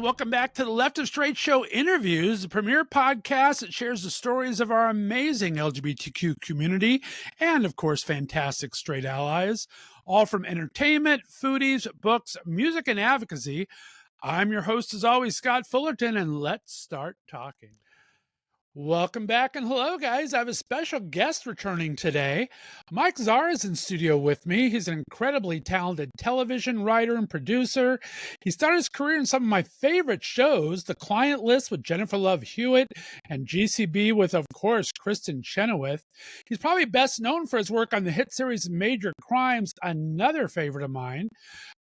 Welcome back to the Left of Str8 Show Interviews, the premier podcast that shares the stories of our amazing LGBTQ community and, of course, fantastic straight allies, all from entertainment, foodies, books, music, and advocacy. I'm your host, as always, Scott Fullerton, and let's start talking. Welcome back, and hello, guys. I have a special guest returning today. Mike Zara is in studio with me. He's an incredibly talented television writer and producer. He started his career in some of my favorite shows, The Client List with Jennifer Love Hewitt and GCB with, of course, Kristen Chenoweth. He's probably best known for his work on the hit series Major Crimes, another favorite of mine.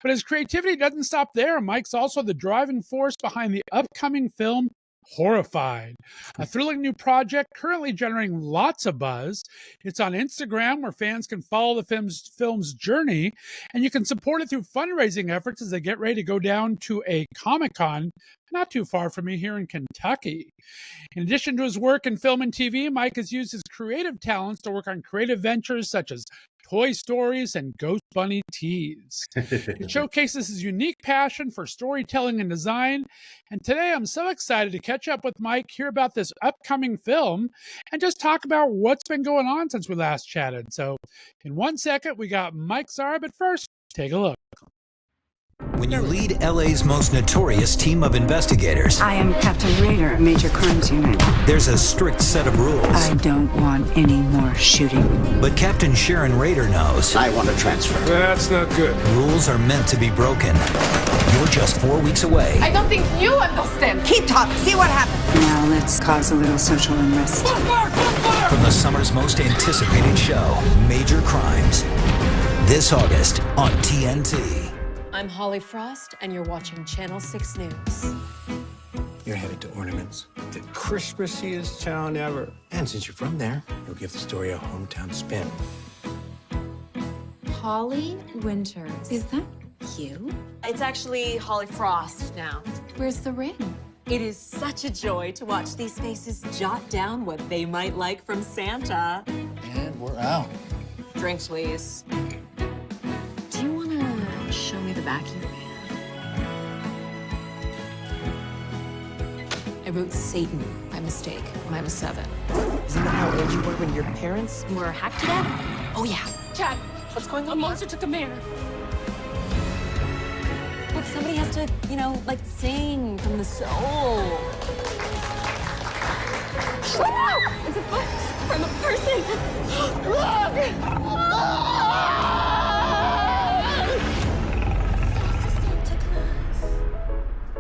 But his creativity doesn't stop there. Mike's also the driving force behind the upcoming film Horrified, a thrilling new project currently generating lots of buzz. It's on Instagram, where fans can follow the film's journey, and you can support it through fundraising efforts as they get ready to go down to a Comic-Con not too far from me here in Kentucky. In addition to his work in film and TV, Mike has used his creative talents to work on creative ventures such as Toy Stories and Ghost Bunny Tees. It showcases his unique passion for storytelling and design. And today I'm so excited to catch up with Mike, hear about this upcoming film, and just talk about what's been going on since we last chatted. So in 1 second, we got Mike Zara, but first, take a look. When you lead LA's most notorious team of investigators, I am Captain Rader, Major Crimes Unit. there's a strict set of rules. I don't want any more shooting. But Captain Sharon Rader knows I want to transfer. That's not good. rules are meant to be broken. You're just 4 weeks away. I don't think you understand. Keep talking. See what happens. Now let's cause a little social unrest. From the summer's most anticipated show, Major Crimes. This August on TNT. I'm Holly Frost, and you're watching Channel 6 News. You're headed to Ornaments, the Christmassiest town ever. And since you're from there, you'll give the story a hometown spin. Holly Winters. Is that you? It's actually Holly Frost now. Where's the ring? It is such a joy to watch these faces jot down what they might like from Santa. And we're out. Drinks, please. Do you want to show me the vacuum man? I wrote Satan by mistake when I was 7. Isn't that how old you were when your parents Were hacked to death? Oh, yeah. Chad, what's going on? A monster took the mayor. Look, somebody has to, like sing from the soul. It's a foot from a person. Look!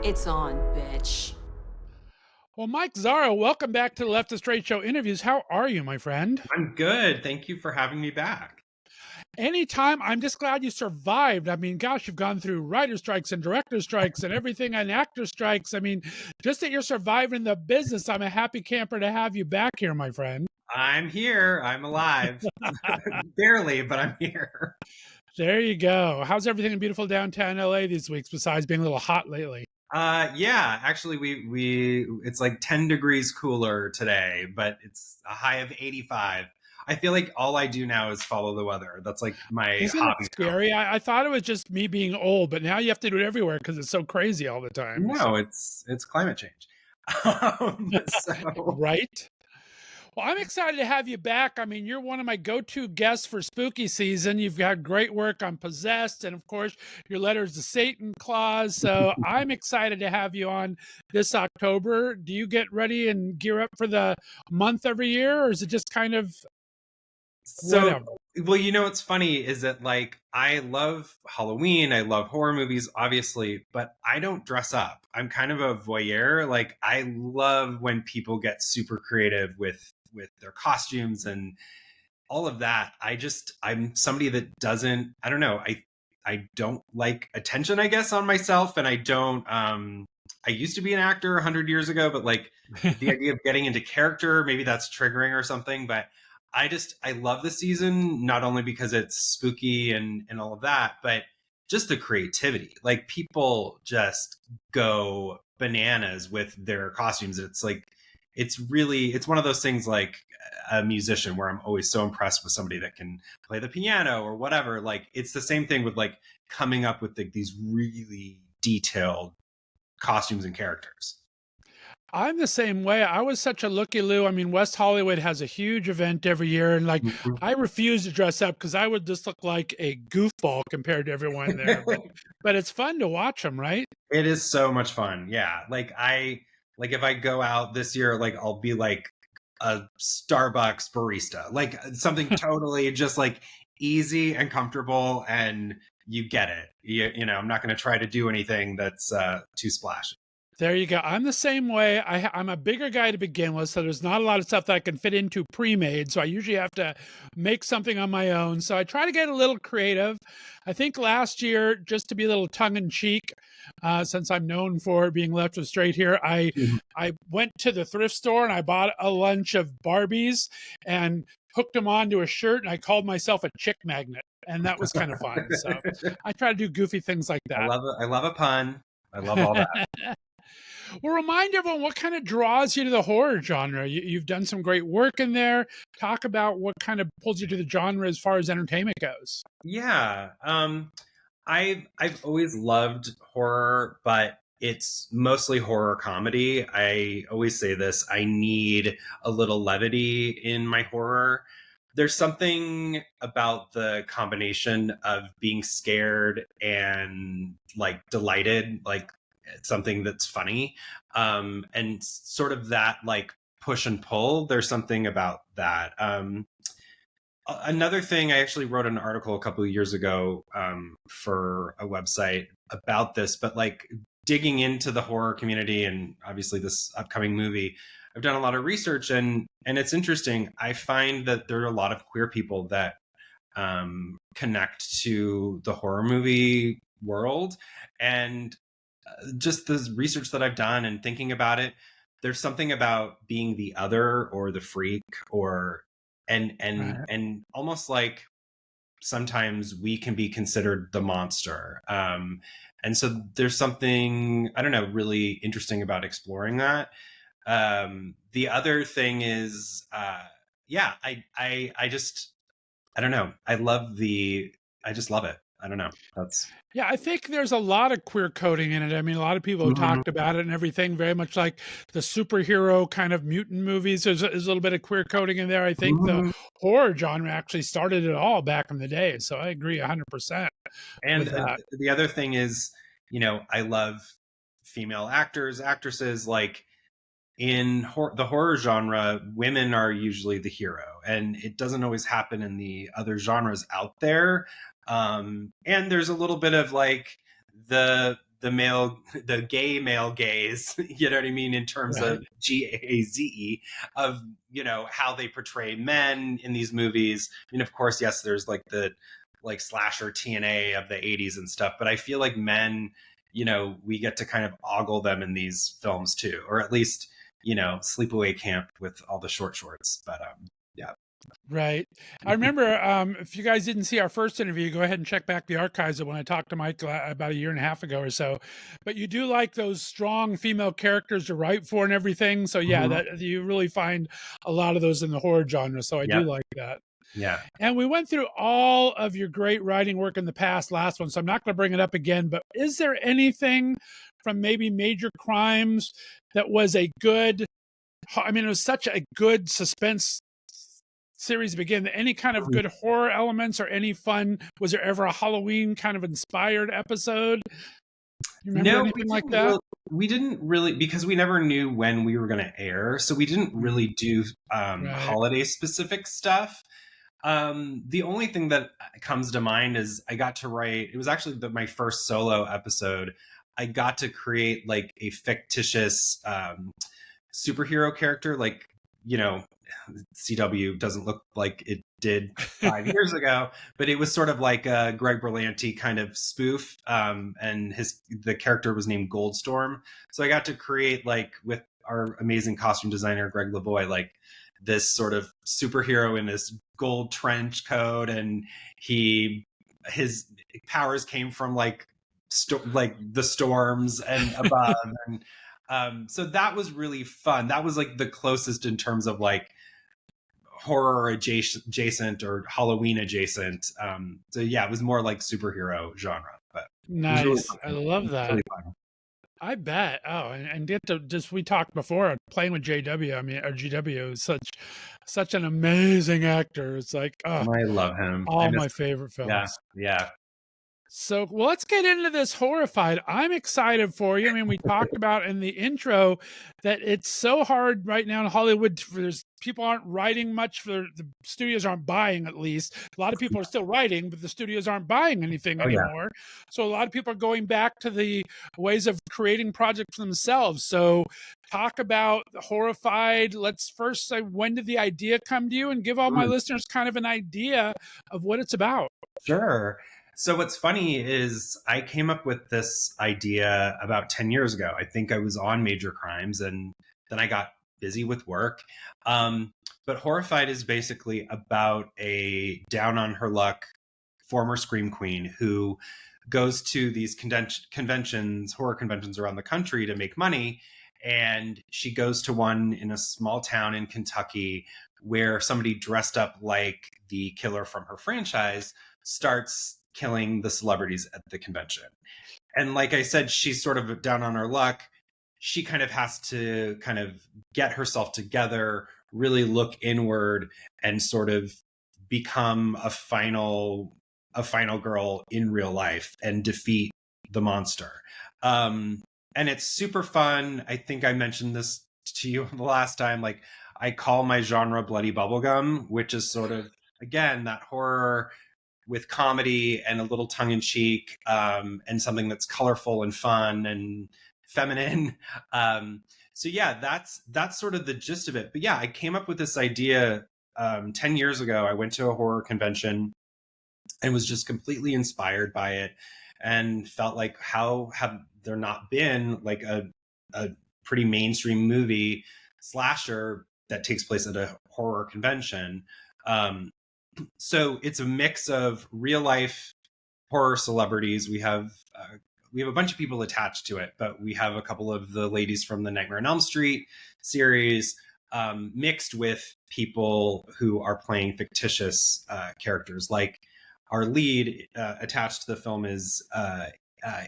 It's on, bitch. Well, Mike Zara, welcome back to the Left of Str8 Show Interviews. How are you, my friend? I'm good. Thank you for having me back. Anytime. I'm just glad you survived. I mean, gosh, you've gone through writer strikes and director strikes and everything and actor strikes. I mean, just that you're surviving the business, I'm a happy camper to have you back here, my friend. I'm here. I'm alive. Barely, but I'm here. There you go. How's everything in beautiful downtown LA these weeks, besides being a little hot lately? Yeah, actually we it's like 10 degrees cooler today, but it's a high of 85. I feel like all I do now is follow the weather. That's like my Isn't hobby. it scary? I thought it was just me being old, but now you have to do it everywhere because it's so crazy all the time. No, it's climate change. So Right? Well, I'm excited to have you back. I mean, you're one of my go-to guests for spooky season. You've got great work on Possessed, and of course, your letters to Satan Claus. So I'm excited to have you on this October. Do you get ready and gear up for the month every year, or is it just kind of whatever? Well, what's funny is that like I love Halloween, I love horror movies, obviously, but I don't dress up. I'm kind of a voyeur. Like I love when people get super creative with their costumes and all of that. I'm somebody that doesn't, I don't know, I don't like attention, I guess, on myself, and I don't I used to be an actor 100 years ago, but like the idea of getting into character, maybe that's triggering or something, but I love the season, not only because it's spooky and all of that, but just the creativity. Like people just go bananas with their costumes. It's like, it's one of those things like a musician where I'm always so impressed with somebody that can play the piano or whatever. Like it's the same thing with like coming up with these really detailed costumes and characters. I'm the same way. I was such a looky-loo. I mean, West Hollywood has a huge event every year, and like I refuse to dress up because I would just look like a goofball compared to everyone there. But it's fun to watch them, right? It is so much fun. Yeah. Like if I go out this year, like I'll be like a Starbucks barista, like something totally just like easy and comfortable, and you get it. You know, I'm not going to try to do anything that's too splashy. There you go. I'm the same way. I'm a bigger guy to begin with, so there's not a lot of stuff that I can fit into pre-made. So I usually have to make something on my own. So I try to get a little creative. I think last year, just to be a little tongue-in-cheek, since I'm known for being Left of Str8 here, I went to the thrift store and I bought a lunch of Barbies and hooked them onto a shirt, and I called myself a chick magnet, and that was kind of fun. So I try to do goofy things like that. I love it. I love a pun. I love all that. Well, remind everyone what kind of draws you to the horror genre. You've done some great work in there. Talk about what kind of pulls you to the genre as far as entertainment goes. Yeah. I've always loved horror, but it's mostly horror comedy. I always say this, I need a little levity in my horror. There's something about the combination of being scared and like delighted, like something that's funny, and sort of that like push and pull. There's something about that. Another thing, I actually wrote an article a couple of years ago for a website about this, but like digging into the horror community and obviously this upcoming movie, I've done a lot of research, and it's interesting. I find that there are a lot of queer people that connect to the horror movie world, and just the research that I've done and thinking about it, there's something about being the other or the freak, or and almost like sometimes we can be considered the monster. And so there's something, I don't know, really interesting about exploring that. The other thing is, I just, I don't know. I just love it. I don't know. Yeah, I think there's a lot of queer coding in it. I mean, a lot of people have talked about it and everything, very much like the superhero kind of mutant movies. There's a little bit of queer coding in there. I think the horror genre actually started it all back in the day. So I agree 100%. And the other thing is, you know, I love female actors, actresses. Like in the horror genre, women are usually the hero, and it doesn't always happen in the other genres out there. And there's a little bit of like the gay male gaze, you know what I mean, in terms of GAZE, of, you know, how they portray men in these movies. I mean, of course, yes, there's like the like slasher TNA of the 80s and stuff, but I feel like men, you know, we get to kind of ogle them in these films too, or at least, you know, Sleepaway Camp with all the short shorts. But yeah. Right. I remember, if you guys didn't see our first interview, go ahead and check back the archives of when I talked to Mike about a year and a half ago or so. But you do like those strong female characters to write for and everything. So yeah, that you really find a lot of those in the horror genre. So I do like that. Yeah. And we went through all of your great writing work in the past, last one, so I'm not going to bring it up again, but is there anything from maybe Major Crimes that was a good, I mean, it was such a good suspense series to begin, any kind of good horror elements or any fun, was there ever a Halloween kind of inspired episode? You remember anything like that? We didn't really, because we never knew when we were going to air, so we didn't really do holiday specific stuff. The only thing that comes to mind is I got to write, it was actually my first solo episode. I got to create like a fictitious superhero character. Like, you know, CW doesn't look like it did 5 years ago, but it was sort of like a Greg Berlanti kind of spoof. And the character was named Goldstorm. So I got to create, like, with our amazing costume designer, Greg Lavoie, like this sort of superhero in this gold trench coat, and his powers came from like the storms and above. And so that was really fun. That was like the closest in terms of like horror adjacent or Halloween adjacent. So yeah, it was more like superhero genre. But nice. Really I love that. Really I bet. Oh, and get to just we talked before playing with JW. I mean, or GW is such an amazing actor. It's like, oh, I love him. I all miss my favorite Yeah, films. yeah. So, well, let's get into this Horrified. I'm excited for you. I mean, we talked about in the intro that it's so hard right now in Hollywood. There's people aren't writing much for the studios aren't buying, at least. A lot of people are still writing, but the studios aren't buying anything Oh, yeah. anymore. So a lot of people are going back to the ways of creating projects for themselves. So talk about Horrified. Let's first say, when did the idea come to you, and give all my listeners kind of an idea of what it's about. Sure. So what's funny is I came up with this idea about 10 years ago. I think I was on Major Crimes, and then I got busy with work. But Horrified is basically about a down on her luck former Scream Queen who goes to these conventions, horror conventions around the country to make money. And she goes to one in a small town in Kentucky where somebody dressed up like the killer from her franchise starts killing the celebrities at the convention. And like I said, she's sort of down on her luck. She kind of has to kind of get herself together, really look inward, and sort of become a final girl in real life and defeat the monster. And it's super fun. I think I mentioned this to you the last time. Like, I call my genre bloody bubblegum, which is sort of, again, that horror with comedy and a little tongue-in-cheek, and something that's colorful and fun and feminine. So yeah, that's sort of the gist of it. But yeah, I came up with this idea 10 years ago. I went to a horror convention and was just completely inspired by it, and felt like, how have there not been like a pretty mainstream movie slasher that takes place at a horror convention? So it's a mix of real life horror celebrities. We have a bunch of people attached to it, but we have a couple of the ladies from the Nightmare on Elm Street series, mixed with people who are playing fictitious characters. Like, our lead attached to the film is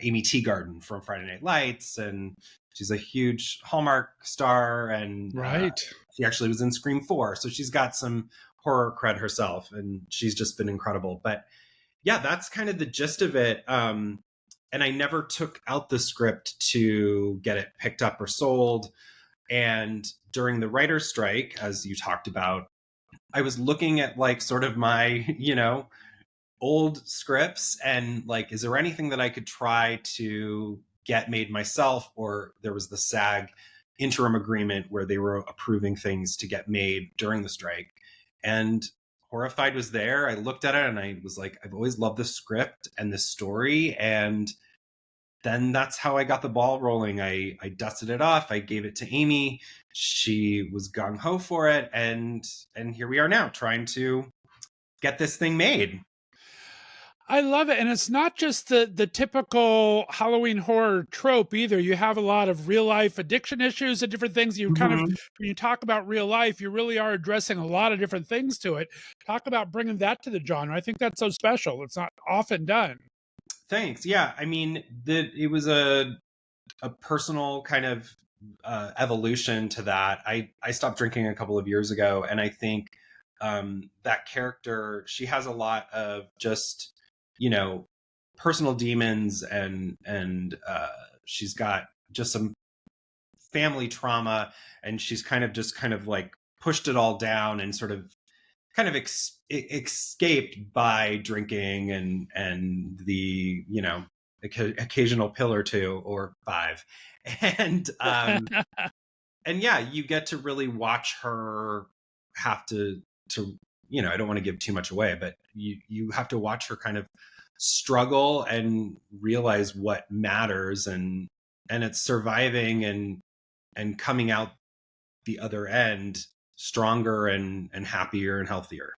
Amy Teagarden from Friday Night Lights, and she's a huge Hallmark star, and Right. she actually was in Scream 4, so she's got some horror cred herself, and she's just been incredible. But yeah, that's kind of the gist of it. And I never took out the script to get it picked up or sold. And during the writer's strike, as you talked about, I was looking at like sort of my, old scripts, and like, is there anything that I could try to get made myself? Or there was the SAG interim agreement where they were approving things to get made during the strike. And Horrified was there. I looked at it and I was like, I've always loved this script and this story. And then that's how I got the ball rolling. I dusted it off. I gave it to Amy. She was gung ho for it. And here we are now, trying to get this thing made. I love it. And it's not just the typical Halloween horror trope either. You have a lot of real life addiction issues and different things. You kind of, when you talk about real life, you really are addressing a lot of different things to it. Talk about bringing that to the genre. I think that's so special. It's not often done. Thanks. Yeah. I mean, it was a personal kind of evolution to that. I stopped drinking a couple of years ago, and I think that character, she has a lot of just, personal demons, and she's got just some family trauma, and she's kind of like pushed it all down and sort of kind of escaped by drinking and the occasional pill or two or five, and and yeah, you get to really watch her have to I don't want to give too much away, but you have to watch her kind of struggle and realize what matters, and it's surviving and coming out the other end stronger and happier and healthier.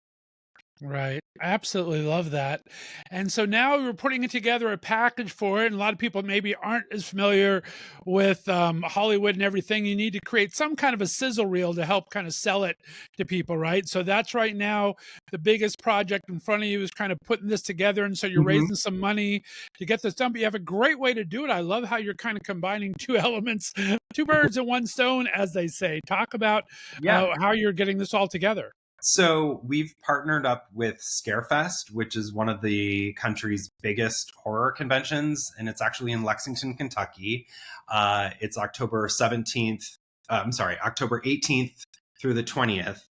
Right. I absolutely love that. And so now we're putting together a package for it. And a lot of people maybe aren't as familiar with Hollywood and everything. You need to create some kind of a sizzle reel to help kind of sell it to people, right? So that's right now the biggest project in front of you is kind of putting this together. And so you're Mhm. raising some money to get this done. But you have a great way to do it. I love how you're kind of combining two elements, two birds in one stone, as they say. Talk about Yeah. how you're getting this all together. So we've partnered up with Scarefest, which is one of the country's biggest horror conventions, and it's actually in Lexington, Kentucky. It's October 17th. I'm sorry, October 18th through the 20th.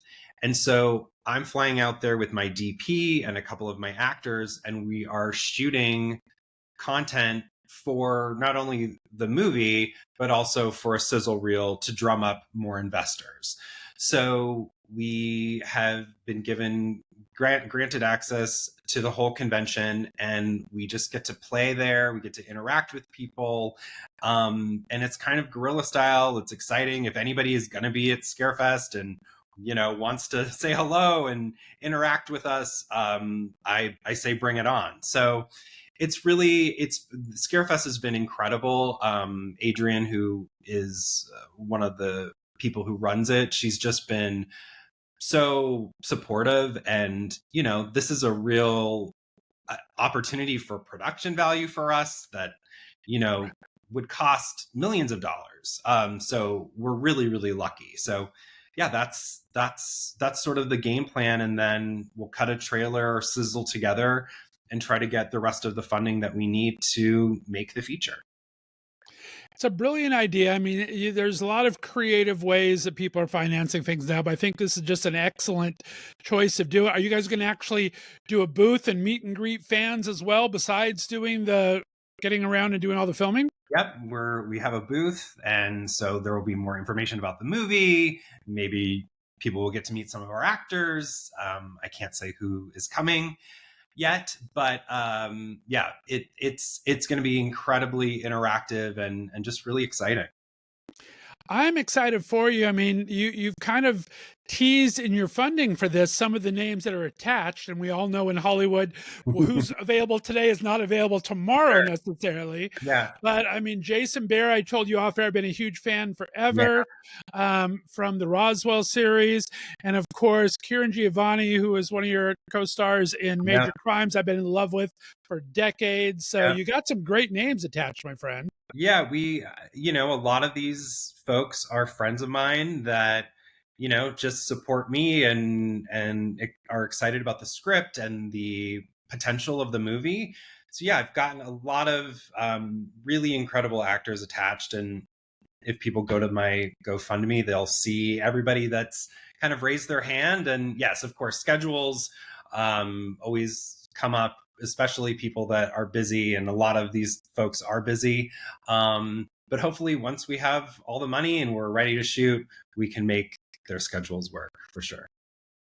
And so I'm flying out there with my DP and a couple of my actors, and we are shooting content for not only the movie, but also for a sizzle reel to drum up more investors. So we have been given granted access to the whole convention, and we just get to play there. We get to interact with people, and it's kind of guerrilla style. It's exciting. If anybody is going to be at Scarefest and wants to say hello and interact with us, I say bring it on. So it's Scarefest has been incredible. Adrian, who is one of the people who runs it, she's just been so supportive, and this is a real opportunity for production value for us that would cost millions of dollars. So we're really, really lucky. So yeah, that's sort of the game plan, and then we'll cut a trailer or sizzle together and try to get the rest of the funding that we need to make the feature. It's a brilliant idea. I mean, there's a lot of creative ways that people are financing things now, but I think this is just an excellent choice of doing it. Are you guys going to actually do a booth and meet and greet fans as well, besides doing the getting around and doing all the filming? Yep, we have a booth, and so there will be more information about the movie. Maybe people will get to meet some of our actors. I can't say who is coming yet, but yeah, it's going to be incredibly interactive and just really exciting. I'm excited for you. I mean, you've kind of teased in your funding for this some of the names that are attached, and we all know in Hollywood who's available today is not available tomorrow Sure. necessarily. Yeah, But I mean, Jason Bear, I told you off air, I've been a huge fan yeah, forever, from the Roswell series, and of course Kieran Giovanni, who is one of your co-stars in yeah, Major Crimes. I've been in love with for decades. So yeah. you got some great names attached, my friend. Yeah, we, a lot of these folks are friends of mine that, just support me and are excited about the script and the potential of the movie. So yeah, I've gotten a lot of really incredible actors attached, and if people go to my GoFundMe, they'll see everybody that's kind of raised their hand. And yes, of course, schedules always come up, especially people that are busy, and a lot of these folks are busy. But hopefully, once we have all the money and we're ready to shoot, we can make their schedules work for sure.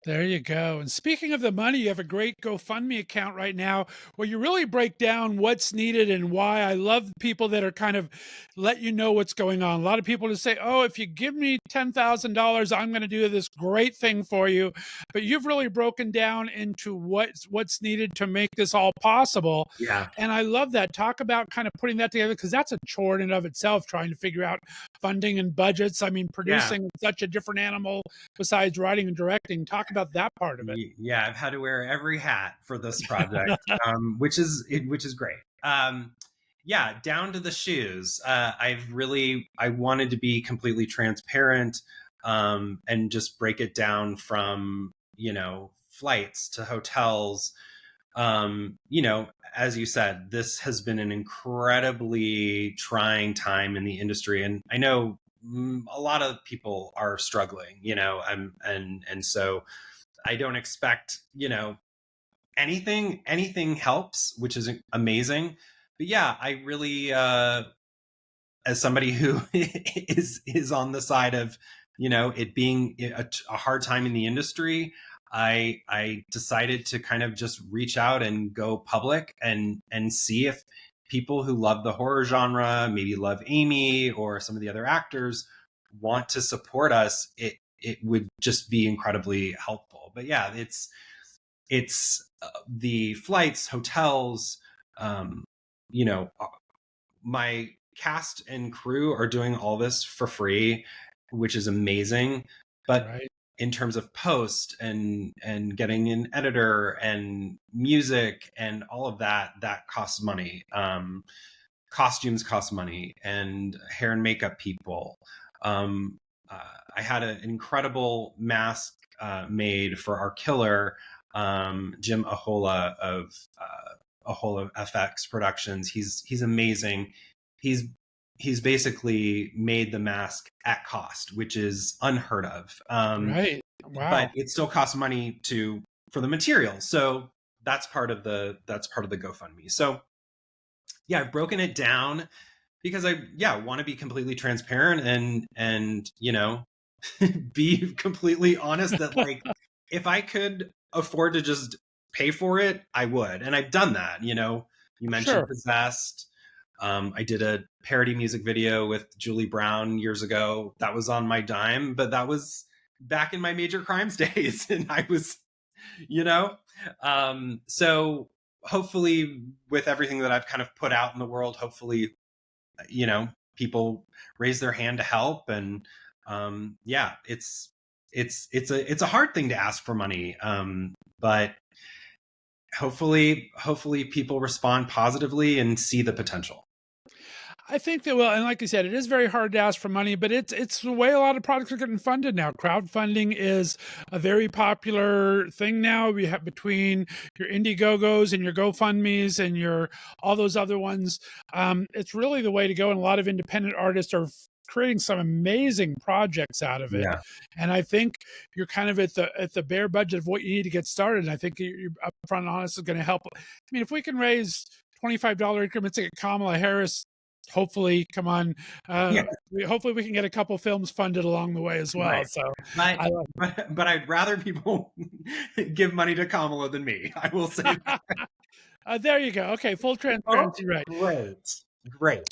There you go. And speaking of the money, you have a great GoFundMe account right now where you really break down what's needed and why. I love people that are kind of let you know what's going on. A lot of people just say, oh, if you give me $10,000, I'm going to do this great thing for you. But you've really broken down into what's needed to make this all possible. Yeah. And I love that. Talk about kind of putting that together, because that's a chore in and of itself, trying to figure out funding and budgets. I mean, producing such a different animal besides writing and directing. Talk about that part of it. Yeah, I've had to wear every hat for this project, which is great. Yeah, down to the shoes. I wanted to be completely transparent, and just break it down from flights to hotels. As you said, this has been an incredibly trying time in the industry, and I know a lot of people are struggling. And so I don't expect, anything helps, which is amazing. But yeah, I really, as somebody who is on the side of, it being a hard time in the industry, I decided to kind of just reach out and go public and see if people who love the horror genre, maybe love Amy or some of the other actors, want to support us. It would just be incredibly helpful. But yeah, it's the flights, hotels, you know, my cast and crew are doing all this for free, which is amazing. But Right. in terms of post and getting an editor and music and all of that, that costs money. Costumes cost money, and hair and makeup people. I had an incredible mask made for our killer, Jim Ahola of Ahola FX Productions. He's amazing. He's basically made the mask at cost, which is unheard of. Right. Wow. But it still costs money for the material. So that's part of the GoFundMe. So yeah, I've broken it down because I want to be completely transparent and be completely honest that like if I could afford to just pay for it, I would. And I've done that, you mentioned Sure. Possessed. I did a parody music video with Julie Brown years ago. That was on my dime, but that was back in my Major Crimes days. And I was, so hopefully with everything that I've kind of put out in the world, hopefully, people raise their hand to help. And it's a hard thing to ask for money. But hopefully people respond positively and see the potential. I think that, well, and like you said, it is very hard to ask for money, but it's the way a lot of products are getting funded now. Crowdfunding is a very popular thing now. We have between your Indiegogos and your GoFundMes and your all those other ones. It's really the way to go, and a lot of independent artists are creating some amazing projects out of it. Yeah. And I think you're kind of at the bare budget of what you need to get started. And I think you're upfront and honest is going to help. I mean, if we can raise $25 increments to get Kamala Harris, hopefully, come on. Hopefully we can get a couple films funded along the way as well. Right. So, but I'd rather people give money to Kamala than me. I will say that. There you go. Okay, full transparency, right? Great.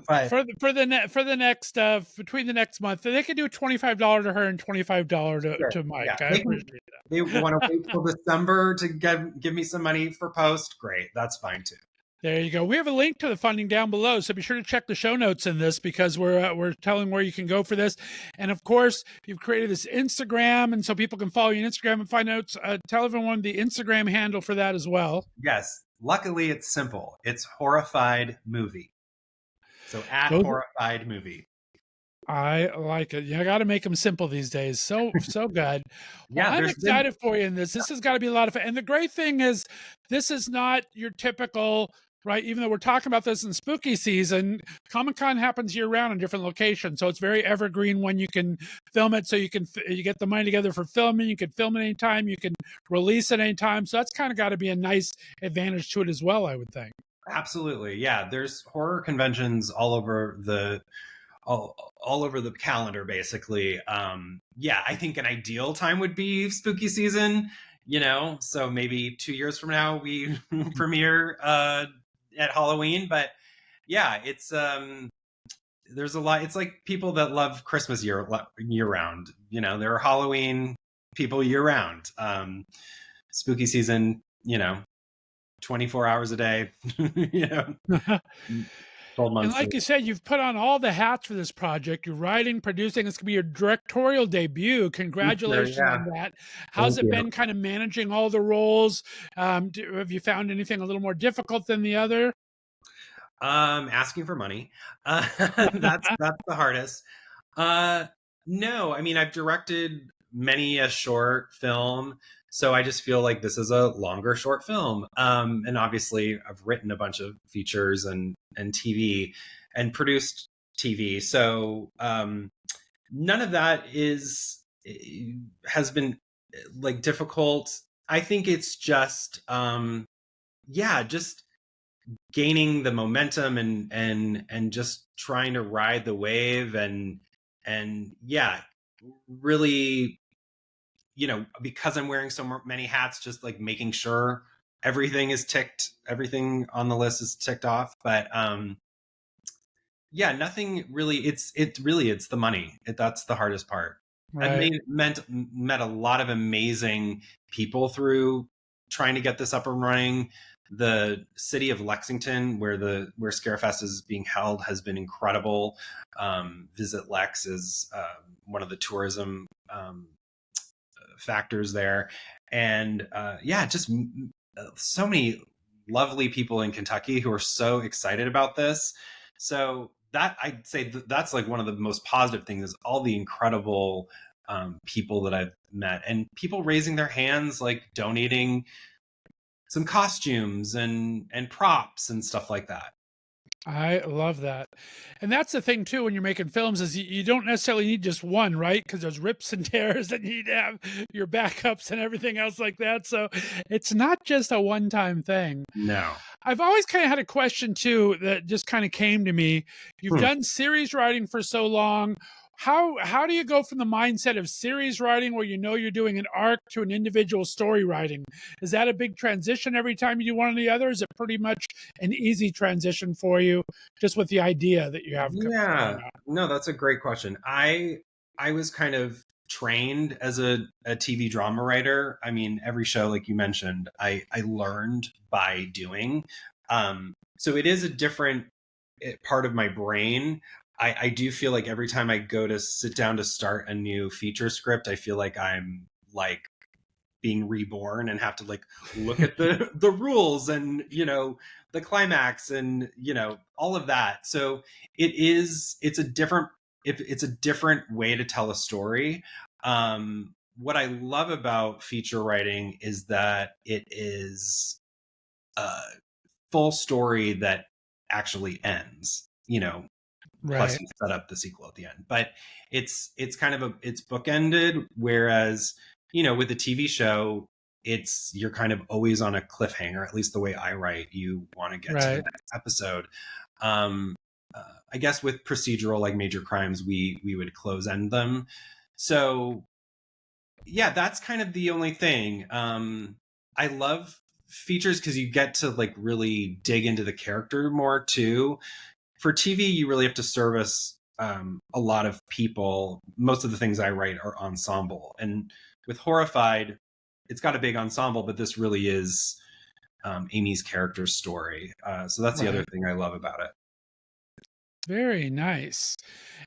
But For the next between the next month, they can do $25 to her and $25 to Mike. Yeah. I appreciate that. They want to wait till December to give me some money for post. Great, that's fine too. There you go. We have a link to the funding down below, so be sure to check the show notes in this because we're telling where you can go for this. And of course, you've created this Instagram, and so people can follow you on Instagram and find out. Tell everyone the Instagram handle for that as well. Yes, luckily it's simple. It's Horrified Movie. So at Horrified Movie. I like it. You got to make them simple these days. So good. Well, I'm excited for you in this. This has got to be a lot of fun. And the great thing is, this is not your typical. Right, even though we're talking about this in spooky season, Comic-Con happens year-round in different locations, so it's very evergreen when you can film it. So you get the money together for filming. You can film it anytime. You can release it anytime. So that's kind of got to be a nice advantage to it as well, I would think. Absolutely, yeah. There's horror conventions all over the calendar, basically. I think an ideal time would be spooky season. So maybe 2 years from now we premiere at Halloween, but yeah, it's there's a lot. It's like people that love Christmas year round. There are Halloween people year round. Spooky season, 24 hours a day. 12 months. And like you said, you've put on all the hats for this project. You're writing, producing. It's going to be your directorial debut. Congratulations on that. How's it been kind of managing all the roles? Have you found anything a little more difficult than the other? Asking for money. That's the hardest. No, I mean, I've directed many a short film. So I just feel like this is a longer short film. And obviously I've written a bunch of features and TV and produced TV. So none of that has been like difficult. I think it's just, just gaining the momentum and just trying to ride the wave and really, because I'm wearing so many hats, just like making sure everything on the list is ticked off. But nothing really. It's the money. That's the hardest part. Right. I've met a lot of amazing people through trying to get this up and running. The city of Lexington, where Scarefest is being held, has been incredible. Visit Lex is one of the tourism factors there, and just so many lovely people in Kentucky who are so excited about this. So that, I'd say that's like one of the most positive things, is all the incredible people that I've met, and people raising their hands, like donating some costumes and props and stuff like that. I love that. And that's the thing too, when you're making films, is you don't necessarily need just one, right? Because there's rips and tears that you need to have your backups and everything else like that. So it's not just a one-time thing. No. I've always kind of had a question too that just kind of came to me. You've done series writing for so long. How do you go from the mindset of series writing, where you know you're doing an arc, to an individual story writing? Is that a big transition every time you do one or the other? Is it pretty much an easy transition for you, just with the idea that you have? Yeah, no, that's a great question. I was kind of trained as a TV drama writer. I mean, every show, like you mentioned, I learned by doing. So it is a different part of my brain. I do feel like every time I go to sit down to start a new feature script, I feel like I'm like being reborn and have to like look at the rules and, you know, the climax and, you know, all of that. So it's a different way to tell a story. What I love about feature writing is that it is a full story that actually ends, you know. Right. Plus you set up the sequel at the end, but it's kind of it's bookended. Whereas, you know, with a TV show, you're kind of always on a cliffhanger. At least the way I write, you want to get to the next episode. I guess with procedural, like Major Crimes, we would close end them. So yeah, that's kind of the only thing. I love features because you get to like really dig into the character more too. For TV, you really have to service a lot of people. Most of the things I write are ensemble. And with Horrified, it's got a big ensemble, but this really is Amy's character's story. So that's the other thing I love about it. Very nice.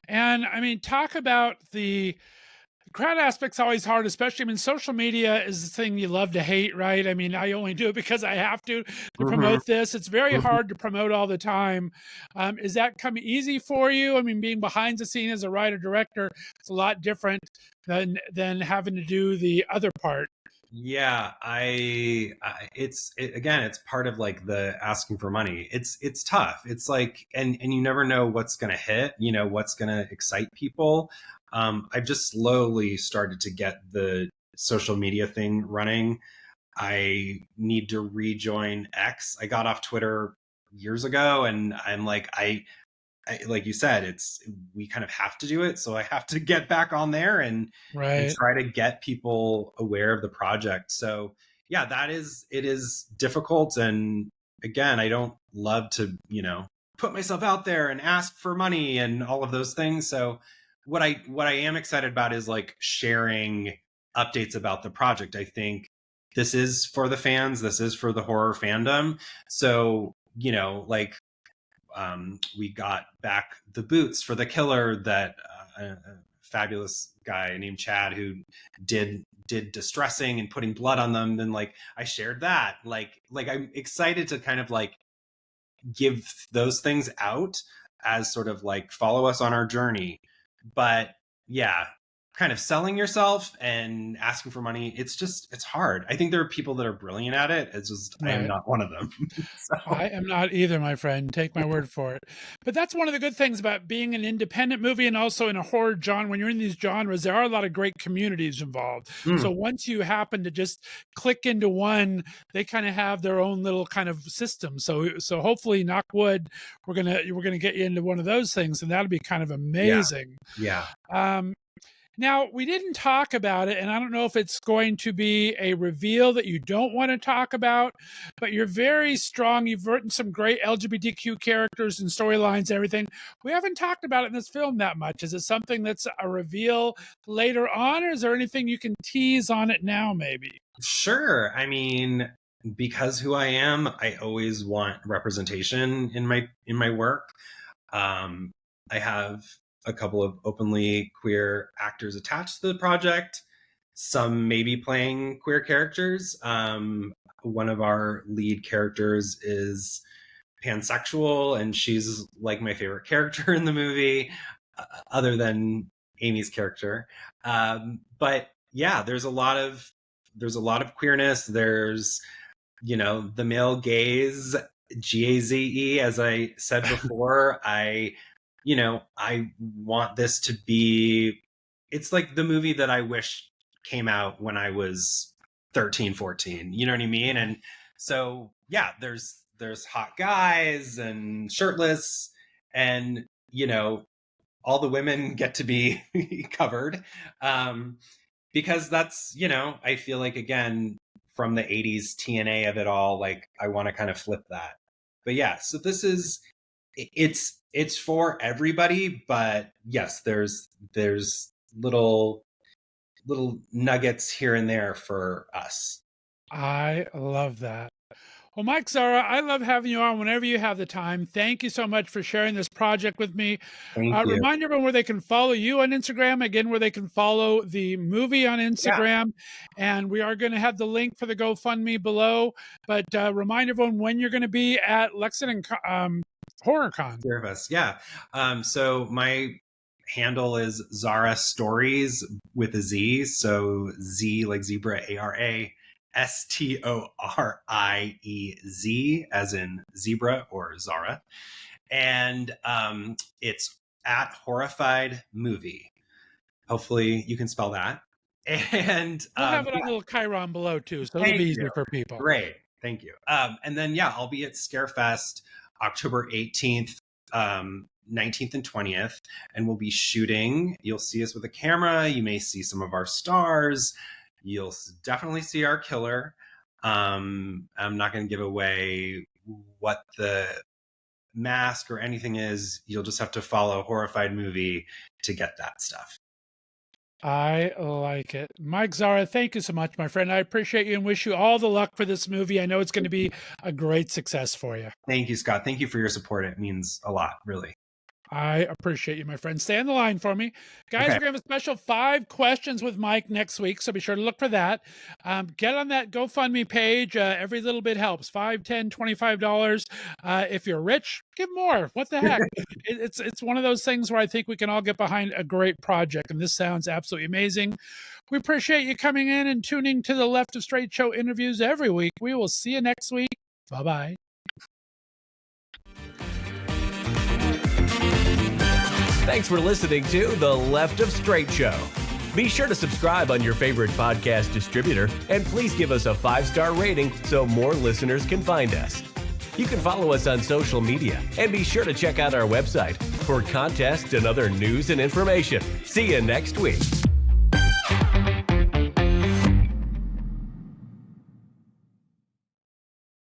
And I mean, talk about the crowd aspect's always hard, especially, I mean, social media is the thing you love to hate, right? I mean, I only do it because I have to promote this. It's very hard to promote all the time. Is that come easy for you? I mean, being behind the scene as a writer director, it's a lot different than having to do the other part. Yeah, it's part of like the asking for money. It's tough. It's like, and you never know what's going to hit, you know, what's going to excite people. I've just slowly started to get the social media thing running. I need to rejoin X. I got off Twitter years ago, and I'm like, I like you said, we kind of have to do it. So I have to get back on there and try to get people aware of the project. So yeah, it is difficult. And again, I don't love to, you know, put myself out there and ask for money and all of those things. So what I am excited about is like sharing updates about the project. I think this is for the fans. This is for the horror fandom. So, you know, like, we got back the boots for the killer that a fabulous guy named Chad who did distressing and putting blood on them. And like, I shared that, like I'm excited to kind of like give those things out as sort of like, follow us on our journey. But yeah, kind of selling yourself and asking for money, it's hard. I think there are people that are brilliant at it. It's just, I am not one of them. So. I am not either, my friend. Take my word for it. But that's one of the good things about being an independent movie, and also in a horror genre. When you're in these genres, there are a lot of great communities involved. So once you happen to just click into one, they kind of have their own little kind of system. So hopefully, knock wood, we're gonna get you into one of those things, and that'll be kind of amazing. Yeah. Now, we didn't talk about it, and I don't know if it's going to be a reveal that you don't want to talk about, but you're very strong. You've written some great LGBTQ characters and storylines and everything. We haven't talked about it in this film that much. Is it something that's a reveal later on, or is there anything you can tease on it now, maybe? Sure. I mean, because who I am, I always want representation in my work. I have a couple of openly queer actors attached to the project. Some maybe playing queer characters. One of our lead characters is pansexual, and she's like my favorite character in the movie, other than Amy's character. But yeah, there's a lot of queerness. There's, the male gaze, GAZE, as I said before. I want this to be, it's like the movie that I wish came out when I was 13, 14, you know what I mean? And so, yeah, there's hot guys and shirtless, and, all the women get to be covered. Because that's, I feel like, again, from the 80s TNA of it all, like, I want to kind of flip that. But yeah, so this is, it's for everybody, but yes, there's little nuggets here and there for us. I love that. Well, Mike, Zara, I love having you on whenever you have the time. Thank you so much for sharing this project with me. Thank you. Remind everyone where they can follow you on Instagram, again, where they can follow the movie on Instagram. Yeah. And we are going to have the link for the GoFundMe below. But remind everyone when you're going to be at Lexington HorrorCon. Service, yeah. So my handle is Zara Stories with a Z. So Z like zebra, ARA. STORIEZ, as in zebra or Zara. And it's at Horrified Movie. Hopefully you can spell that. And we'll have it on a little Chiron below too, so it'll be easier for people. Great. Thank you. And then, yeah, I'll be at Scarefest October 18th, 19th and 20th, and we'll be shooting. You'll see us with a camera. You may see some of our stars. You'll definitely see our killer. I'm not going to give away what the mask or anything is. You'll just have to follow Horrified Movie to get that stuff. I like it. Mike, Zara, thank you so much, my friend. I appreciate you and wish you all the luck for this movie. I know it's going to be a great success for you. Thank you, Scott. Thank you for your support. It means a lot, really. I appreciate you, my friend. Stay on the line for me. Guys, We're going to have a special 5 questions with Mike next week, so be sure to look for that. Get on that GoFundMe page. Every little bit helps. $5, $10, $25. If you're rich, give more. What the heck? It's one of those things where I think we can all get behind a great project, and this sounds absolutely amazing. We appreciate you coming in and tuning to the Left of Str8 Show interviews every week. We will see you next week. Bye-bye. Thanks for listening to The Left of Str8 Show. Be sure to subscribe on your favorite podcast distributor, and please give us a 5-star rating so more listeners can find us. You can follow us on social media, and be sure to check out our website for contests and other news and information. See you next week.